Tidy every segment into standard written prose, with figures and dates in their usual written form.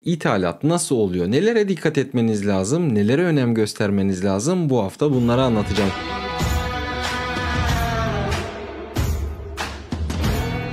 İthalat nasıl oluyor? Nelere dikkat etmeniz lazım? Nelere önem göstermeniz lazım? Bu hafta bunları anlatacağım.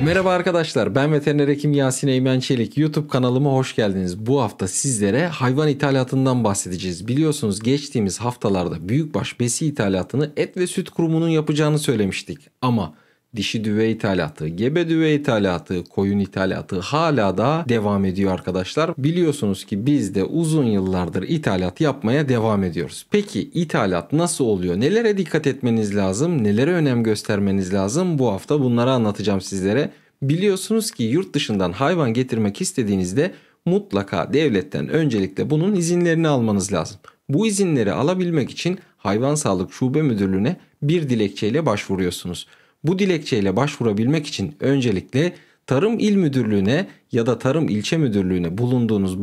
Merhaba arkadaşlar, ben veteriner hekim Yasin Eymen Çelik. YouTube kanalıma hoş geldiniz. Bu hafta sizlere hayvan ithalatından bahsedeceğiz. Biliyorsunuz geçtiğimiz haftalarda büyükbaş besi ithalatını Et ve Süt Kurumu'nun yapacağını söylemiştik. Ama dişi düve ithalatı, gebe düve ithalatı, koyun ithalatı hala da devam ediyor arkadaşlar. Biliyorsunuz ki biz de uzun yıllardır ithalat yapmaya devam ediyoruz. Peki ithalat nasıl oluyor? Nelere dikkat etmeniz lazım? Nelere önem göstermeniz lazım? Bu hafta bunları anlatacağım sizlere. Biliyorsunuz ki yurt dışından hayvan getirmek istediğinizde mutlaka devletten öncelikle bunun izinlerini almanız lazım. Bu izinleri alabilmek için Hayvan Sağlık Şube Müdürlüğü'ne bir dilekçeyle başvuruyorsunuz. Bu dilekçeyle başvurabilmek için öncelikle Tarım İl Müdürlüğü'ne ya da Tarım İlçe Müdürlüğü'ne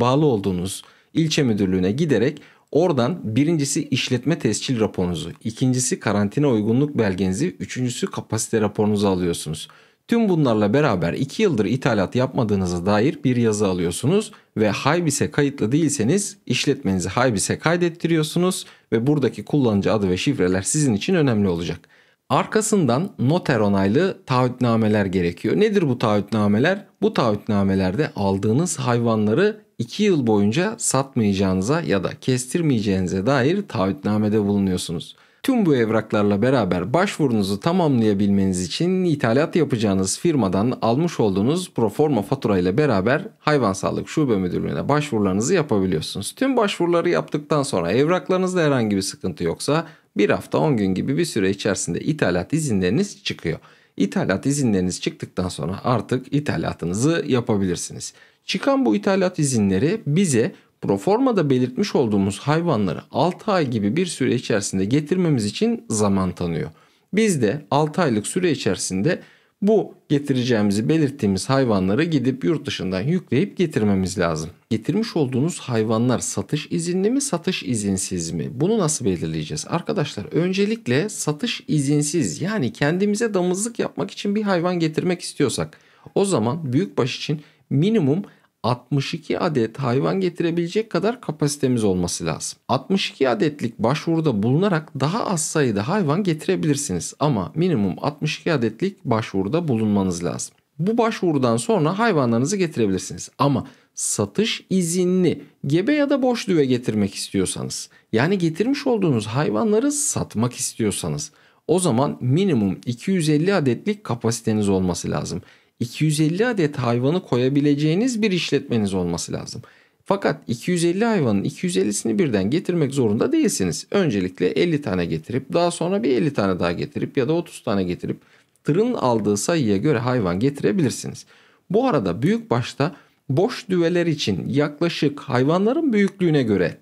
bağlı olduğunuz ilçe müdürlüğüne giderek oradan birincisi işletme tescil raporunuzu, ikincisi karantina uygunluk belgenizi, üçüncüsü kapasite raporunuzu alıyorsunuz. Tüm bunlarla beraber 2 yıldır ithalat yapmadığınıza dair bir yazı alıyorsunuz ve Haybis'e kayıtlı değilseniz işletmenizi Haybis'e kaydettiriyorsunuz ve buradaki kullanıcı adı ve şifreler sizin için önemli olacak. Arkasından noter onaylı taahhütnameler gerekiyor. Nedir bu taahhütnameler? Bu taahhütnamelerde aldığınız hayvanları 2 yıl boyunca satmayacağınıza ya da kestirmeyeceğinize dair taahhütnamede bulunuyorsunuz. Tüm bu evraklarla beraber başvurunuzu tamamlayabilmeniz için ithalat yapacağınız firmadan almış olduğunuz proforma fatura ile beraber Hayvan Sağlık Şube Müdürlüğü'ne başvurularınızı yapabiliyorsunuz. Tüm başvuruları yaptıktan sonra evraklarınızda herhangi bir sıkıntı yoksa bir hafta 10 gün gibi bir süre içerisinde ithalat izinleriniz çıkıyor. İthalat izinleriniz çıktıktan sonra artık ithalatınızı yapabilirsiniz. Çıkan bu ithalat izinleri bize proformada belirtmiş olduğumuz hayvanları 6 ay gibi bir süre içerisinde getirmemiz için zaman tanıyor. Biz de 6 aylık süre içerisinde bu getireceğimizi belirttiğimiz hayvanları gidip yurt dışından yükleyip getirmemiz lazım. Getirmiş olduğunuz hayvanlar satış izinli mi, satış izinsiz mi? Bunu nasıl belirleyeceğiz? Arkadaşlar öncelikle satış izinsiz, yani kendimize damızlık yapmak için bir hayvan getirmek istiyorsak o zaman büyükbaş için minimum 62 adet hayvan getirebilecek kadar kapasitemiz olması lazım. 62 adetlik başvuruda bulunarak daha az sayıda hayvan getirebilirsiniz ama minimum 62 adetlik başvuruda bulunmanız lazım. Bu başvurudan sonra hayvanlarınızı getirebilirsiniz ama satış izinli gebe ya da boş düve getirmek istiyorsanız, yani getirmiş olduğunuz hayvanları satmak istiyorsanız o zaman minimum 250 adetlik kapasiteniz olması lazım. 250 adet hayvanı koyabileceğiniz bir işletmeniz olması lazım. Fakat 250 hayvanın 250'sini birden getirmek zorunda değilsiniz. Öncelikle 50 tane getirip daha sonra bir 50 tane daha getirip ya da 30 tane getirip tırın aldığı sayıya göre hayvan getirebilirsiniz. Bu arada büyükbaşta boş düveler için yaklaşık hayvanların büyüklüğüne göre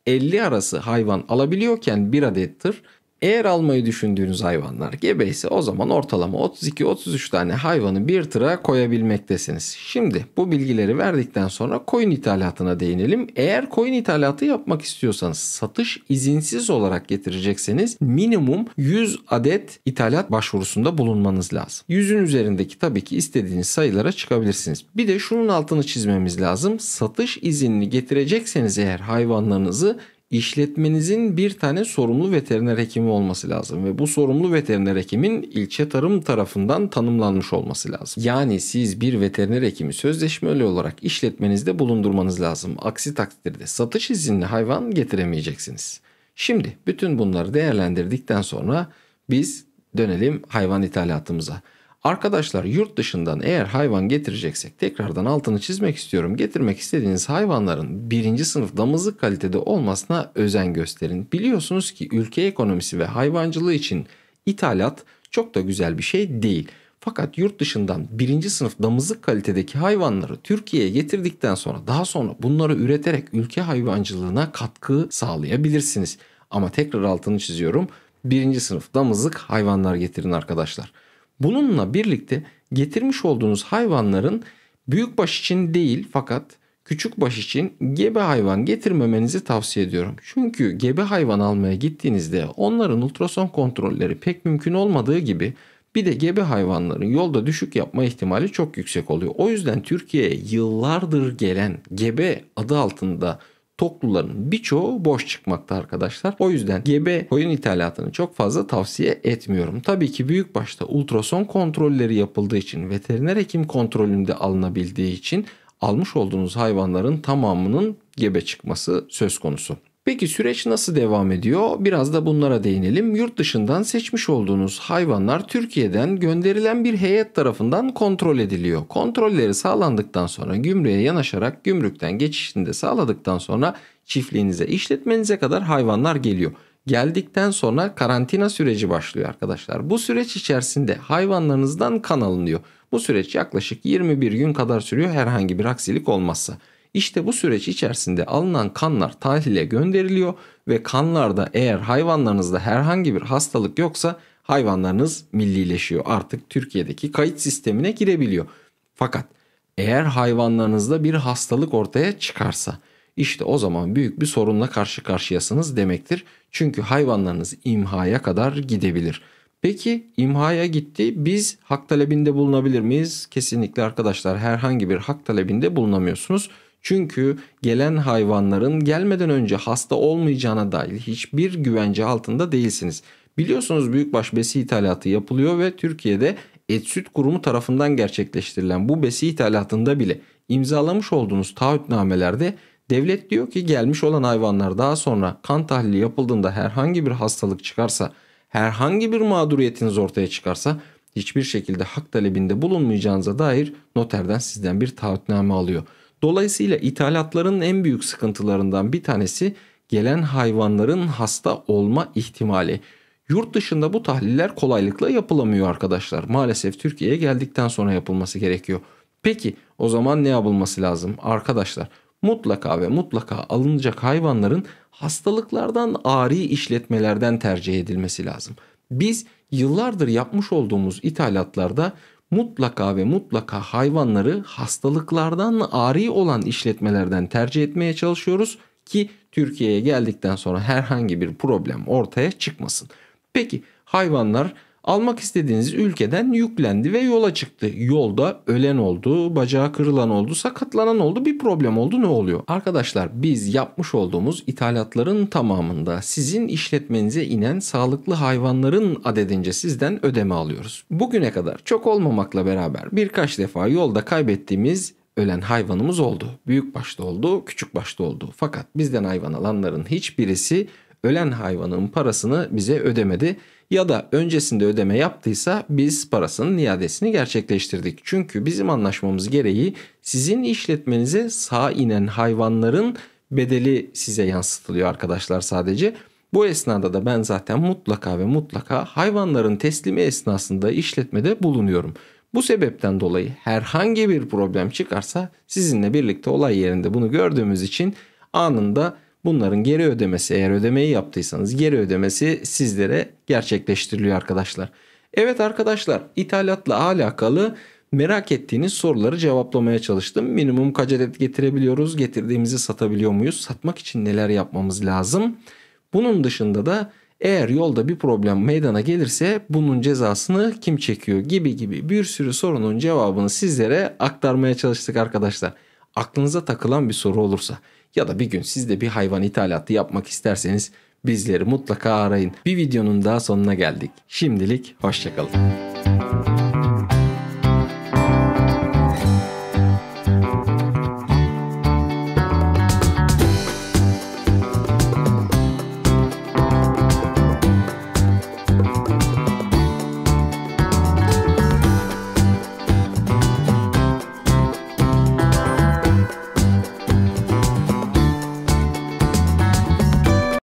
40-50 arası hayvan alabiliyorken bir adet tır, eğer almayı düşündüğünüz hayvanlar gebe ise o zaman ortalama 32-33 tane hayvanı bir tıra koyabilmektesiniz. Şimdi bu bilgileri verdikten sonra koyun ithalatına değinelim. Eğer koyun ithalatı yapmak istiyorsanız satış izinsiz olarak getirecekseniz minimum 100 adet ithalat başvurusunda bulunmanız lazım. 100'ün üzerindeki tabii ki istediğiniz sayılara çıkabilirsiniz. Bir de şunun altını çizmemiz lazım. Satış izinli getirecekseniz eğer hayvanlarınızı İşletmenizin bir tane sorumlu veteriner hekimi olması lazım ve bu sorumlu veteriner hekimin ilçe tarım tarafından tanımlanmış olması lazım. Yani siz bir veteriner hekimi sözleşmeli olarak işletmenizde bulundurmanız lazım. Aksi takdirde satış izinli hayvan getiremeyeceksiniz. Şimdi bütün bunları değerlendirdikten sonra biz dönelim hayvan ithalatımıza. Arkadaşlar yurt dışından eğer hayvan getireceksek tekrardan altını çizmek istiyorum. Getirmek istediğiniz hayvanların 1. sınıf damızlık kalitede olmasına özen gösterin. Biliyorsunuz ki ülke ekonomisi ve hayvancılığı için ithalat çok da güzel bir şey değil. Fakat yurt dışından 1. sınıf damızlık kalitedeki hayvanları Türkiye'ye getirdikten sonra daha sonra bunları üreterek ülke hayvancılığına katkı sağlayabilirsiniz. Ama tekrar altını çiziyorum. 1. sınıf damızlık hayvanlar getirin arkadaşlar. Bununla birlikte getirmiş olduğunuz hayvanların büyükbaş için değil fakat küçükbaş için gebe hayvan getirmemenizi tavsiye ediyorum. Çünkü gebe hayvan almaya gittiğinizde onların ultrason kontrolleri pek mümkün olmadığı gibi Bir de gebe hayvanların yolda düşük yapma ihtimali çok yüksek oluyor. O yüzden Türkiye'ye yıllardır gelen gebe adı altında tokluların birçoğu boş çıkmakta arkadaşlar. O yüzden gebe koyun ithalatını çok fazla tavsiye etmiyorum. Tabii ki büyükbaşta ultrason kontrolleri yapıldığı için, veteriner hekim kontrolünde alınabildiği için almış olduğunuz hayvanların tamamının gebe çıkması söz konusu. Peki süreç nasıl devam ediyor? Biraz da bunlara değinelim. Yurt dışından seçmiş olduğunuz hayvanlar Türkiye'den gönderilen bir heyet tarafından kontrol ediliyor. Kontrolleri sağlandıktan sonra gümrüğe yanaşarak gümrükten geçişini de sağladıktan sonra çiftliğinize, işletmenize kadar hayvanlar geliyor. Geldikten sonra karantina süreci başlıyor arkadaşlar. Bu süreç içerisinde hayvanlarınızdan kan alınıyor. Bu süreç yaklaşık 21 gün kadar sürüyor herhangi bir aksilik olmazsa. İşte bu süreç içerisinde alınan kanlar tahlile gönderiliyor ve kanlarda eğer hayvanlarınızda herhangi bir hastalık yoksa hayvanlarınız millileşiyor. Artık Türkiye'deki kayıt sistemine girebiliyor. Fakat eğer hayvanlarınızda bir hastalık ortaya çıkarsa işte o zaman büyük bir sorunla karşı karşıyasınız demektir. Çünkü hayvanlarınız imhaya kadar gidebilir. Peki imhaya gitti, biz hak talebinde bulunabilir miyiz? Kesinlikle arkadaşlar, herhangi bir hak talebinde bulunamıyorsunuz. Çünkü gelen hayvanların gelmeden önce hasta olmayacağına dair hiçbir güvence altında değilsiniz. Biliyorsunuz büyükbaş besi ithalatı yapılıyor ve Türkiye'de Et Süt Kurumu tarafından gerçekleştirilen bu besi ithalatında bile imzalamış olduğunuz taahhütnamelerde devlet diyor ki gelmiş olan hayvanlar daha sonra kan tahlili yapıldığında herhangi bir hastalık çıkarsa, herhangi bir mağduriyetiniz ortaya çıkarsa hiçbir şekilde hak talebinde bulunmayacağınıza dair noterden sizden bir taahhütname alıyor. Dolayısıyla ithalatların en büyük sıkıntılarından bir tanesi gelen hayvanların hasta olma ihtimali. Yurt dışında bu tahliller kolaylıkla yapılamıyor arkadaşlar. Maalesef Türkiye'ye geldikten sonra yapılması gerekiyor. Peki o zaman ne yapılması lazım? Arkadaşlar mutlaka ve mutlaka alınacak hayvanların hastalıklardan ari işletmelerden tercih edilmesi lazım. Biz yıllardır yapmış olduğumuz ithalatlarda mutlaka ve mutlaka hayvanları hastalıklardan ari olan işletmelerden tercih etmeye çalışıyoruz ki Türkiye'ye geldikten sonra herhangi bir problem ortaya çıkmasın. Peki hayvanlar almak istediğiniz ülkeden yüklendi ve yola çıktı. Yolda ölen oldu, bacağı kırılan oldu, sakatlanan oldu, bir problem oldu, ne oluyor? Arkadaşlar biz yapmış olduğumuz ithalatların tamamında sizin işletmenize inen sağlıklı hayvanların adedince sizden ödeme alıyoruz. Bugüne kadar çok olmamakla beraber birkaç defa yolda kaybettiğimiz ölen hayvanımız oldu. Büyük başta oldu, küçük başta oldu. Fakat bizden hayvan alanların hiçbirisi ölen hayvanın parasını bize ödemedi. Ya da öncesinde ödeme yaptıysa biz parasının iadesini gerçekleştirdik. Çünkü bizim anlaşmamız gereği sizin işletmenize sağ inen hayvanların bedeli size yansıtılıyor arkadaşlar sadece. Bu esnada da ben zaten mutlaka ve mutlaka hayvanların teslimi esnasında işletmede bulunuyorum. Bu sebepten dolayı herhangi bir problem çıkarsa sizinle birlikte olay yerinde bunu gördüğümüz için anında bunların geri ödemesi, eğer ödemeyi yaptıysanız geri ödemesi sizlere gerçekleştiriliyor arkadaşlar. Evet arkadaşlar, ithalatla alakalı merak ettiğiniz soruları cevaplamaya çalıştım. Minimum kaç adet getirebiliyoruz? Getirdiğimizi satabiliyor muyuz? Satmak için neler yapmamız lazım? Bunun dışında da eğer yolda bir problem meydana gelirse bunun cezasını kim çekiyor gibi bir sürü sorunun cevabını sizlere aktarmaya çalıştık arkadaşlar. Aklınıza takılan bir soru olursa ya da bir gün siz de bir hayvan ithalatı yapmak isterseniz bizleri mutlaka arayın. Bir videonun daha sonuna geldik. Şimdilik hoşça kalın.